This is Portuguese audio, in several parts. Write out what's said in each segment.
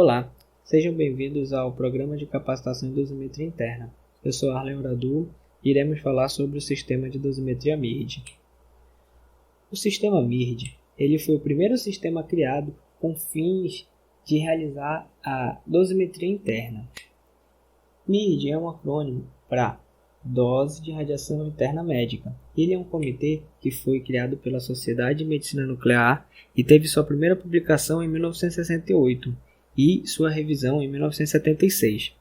Olá, sejam bem-vindos ao programa de capacitação em dosimetria interna. Eu sou Arlen Uradu e iremos falar sobre o sistema de dosimetria MIRD. O sistema MIRD ele foi o primeiro sistema criado com fins de realizar a dosimetria interna. MIRD é um acrônimo para Dose de Radiação Interna Médica. Ele é um comitê que foi criado pela Sociedade de Medicina Nuclear e teve sua primeira publicação em 1968 e sua revisão em 1976.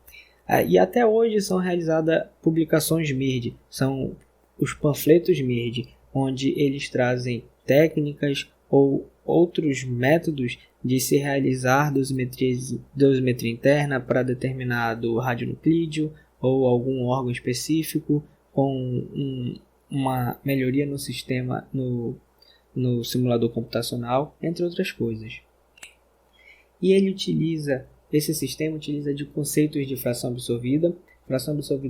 E até hoje são realizadas publicações MIRD, são os panfletos MIRD, onde eles trazem técnicas ou outros métodos de se realizar dosimetria interna para determinado radionuclídeo ou algum órgão específico com uma melhoria no sistema, no simulador computacional, entre outras coisas. E esse sistema utiliza de conceitos de fração absorvida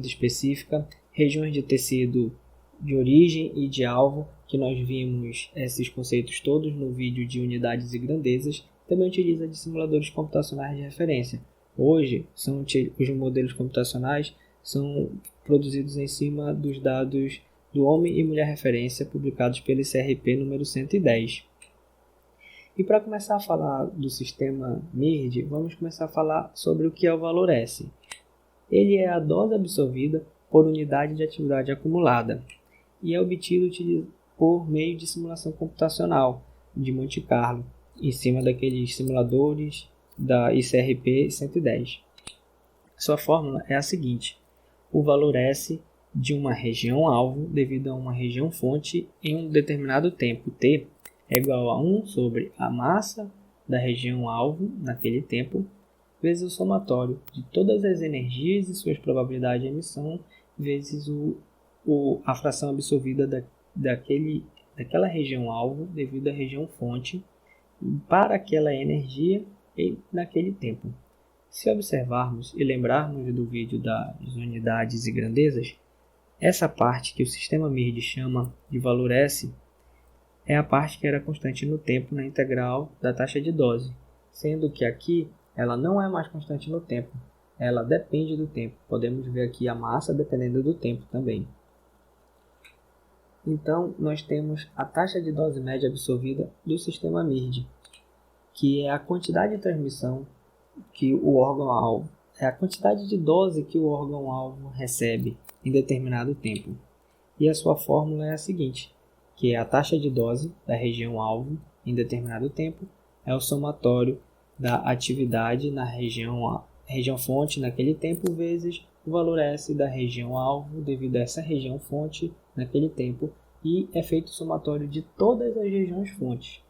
específica, regiões de tecido de origem e de alvo, que nós vimos esses conceitos todos no vídeo de unidades e grandezas. Também utiliza de simuladores computacionais de referência. Hoje, os modelos computacionais são produzidos em cima dos dados do Homem e Mulher Referência publicados pelo ICRP número 110. E para começar a falar do sistema MIRD, vamos começar a falar sobre o que é o valor S. Ele é a dose absorvida por unidade de atividade acumulada e é obtido por meio de simulação computacional de Monte Carlo, em cima daqueles simuladores da ICRP 110. Sua fórmula é a seguinte: o valor S de uma região-alvo devido a uma região-fonte em um determinado tempo t é igual a 1 sobre a massa da região-alvo naquele tempo vezes o somatório de todas as energias e suas probabilidades de emissão vezes a fração absorvida daquela região-alvo devido à região-fonte para aquela energia naquele tempo. Se observarmos e lembrarmos do vídeo das unidades e grandezas, essa parte que o sistema MIRD chama de valor S é a parte que era constante no tempo na integral da taxa de dose, sendo que aqui ela não é mais constante no tempo, ela depende do tempo. Podemos ver aqui a massa dependendo do tempo também. Então, nós temos a taxa de dose média absorvida do sistema MIRD, que é a quantidade de transmissão que o órgão-alvo, é a quantidade de dose que o órgão-alvo recebe em determinado tempo. E a sua fórmula é a seguinte, que é a taxa de dose da região-alvo em determinado tempo é o somatório da atividade na região-fonte naquele tempo vezes o valor S da região-alvo devido a essa região-fonte naquele tempo, e é feito o somatório de todas as regiões-fontes.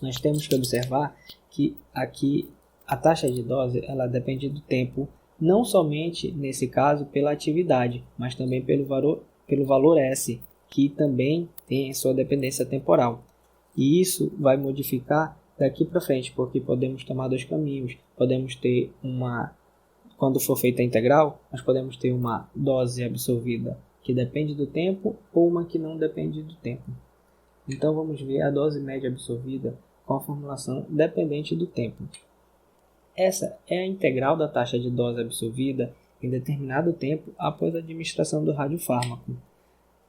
Nós temos que observar que aqui a taxa de dose ela depende do tempo, não somente nesse caso pela atividade, mas também pelo valor S, que também tem sua dependência temporal. E isso vai modificar daqui para frente, porque podemos tomar dois caminhos. Podemos ter quando for feita a integral, nós podemos ter uma dose absorvida que depende do tempo ou uma que não depende do tempo. Então vamos ver a dose média absorvida com a formulação dependente do tempo. Essa é a integral da taxa de dose absorvida em determinado tempo após a administração do radiofármaco.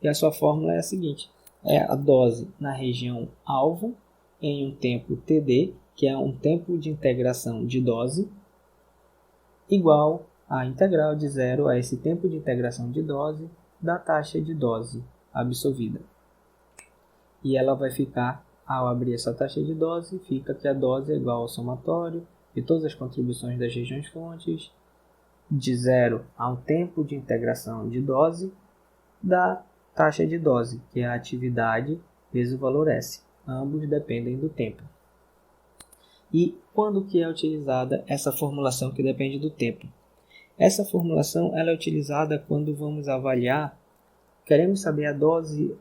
E a sua fórmula é a seguinte: é a dose na região alvo em um tempo TD, que é um tempo de integração de dose, igual a integral de 0 a esse tempo de integração de dose da taxa de dose absorvida. E ela vai ficar, ao abrir essa taxa de dose, fica que a dose é igual ao somatório de todas as contribuições das regiões fontes, de 0 a um tempo de integração de dose da taxa de dose, que é a atividade vezes o valor S. Ambos dependem do tempo. E quando que é utilizada essa formulação que depende do tempo? Essa formulação ela é utilizada quando vamos avaliar, queremos saber a dose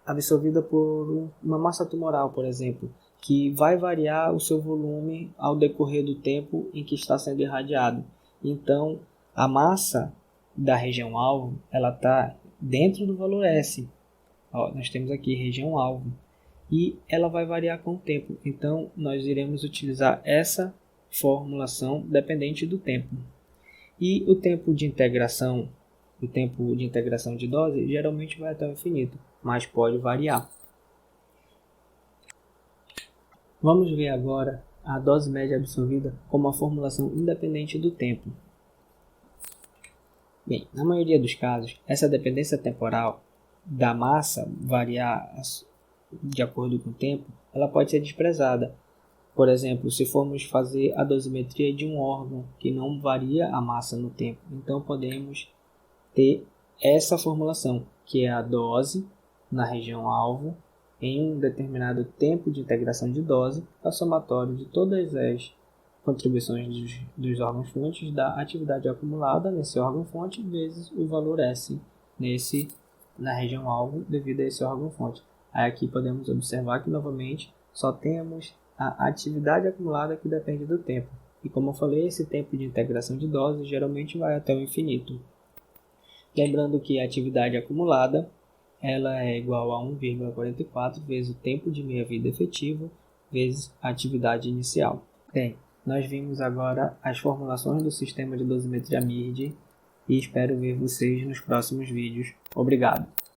absorvida por uma massa tumoral, por exemplo, que vai variar o seu volume ao decorrer do tempo em que está sendo irradiado. Então, a massa da região-alvo ela está dentro do valor S. Nós temos aqui região-alvo. E ela vai variar com o tempo. Então, nós iremos utilizar essa formulação dependente do tempo. E o tempo de integração de dose geralmente vai até o infinito, mas pode variar. Vamos ver agora a dose média absorvida como uma formulação independente do tempo. Bem, na maioria dos casos, essa dependência temporal da massa variar de acordo com o tempo, ela pode ser desprezada. Por exemplo, se formos fazer a dosimetria de um órgão que não varia a massa no tempo, então podemos ter essa formulação, que é a dose na região alvo em um determinado tempo de integração de dose, é o somatório de todas as contribuições dos órgãos-fontes da atividade acumulada nesse órgão-fonte vezes o valor S na região alvo devido a esse órgão-fonte. Aí aqui podemos observar que novamente só temos a atividade acumulada que depende do tempo. E como eu falei, esse tempo de integração de dose geralmente vai até o infinito. Lembrando que a atividade acumulada ela é igual a 1,44 vezes o tempo de meia-vida efetivo vezes a atividade inicial. Bem, nós vimos agora as formulações do sistema de dosimetria MIRD e espero ver vocês nos próximos vídeos. Obrigado!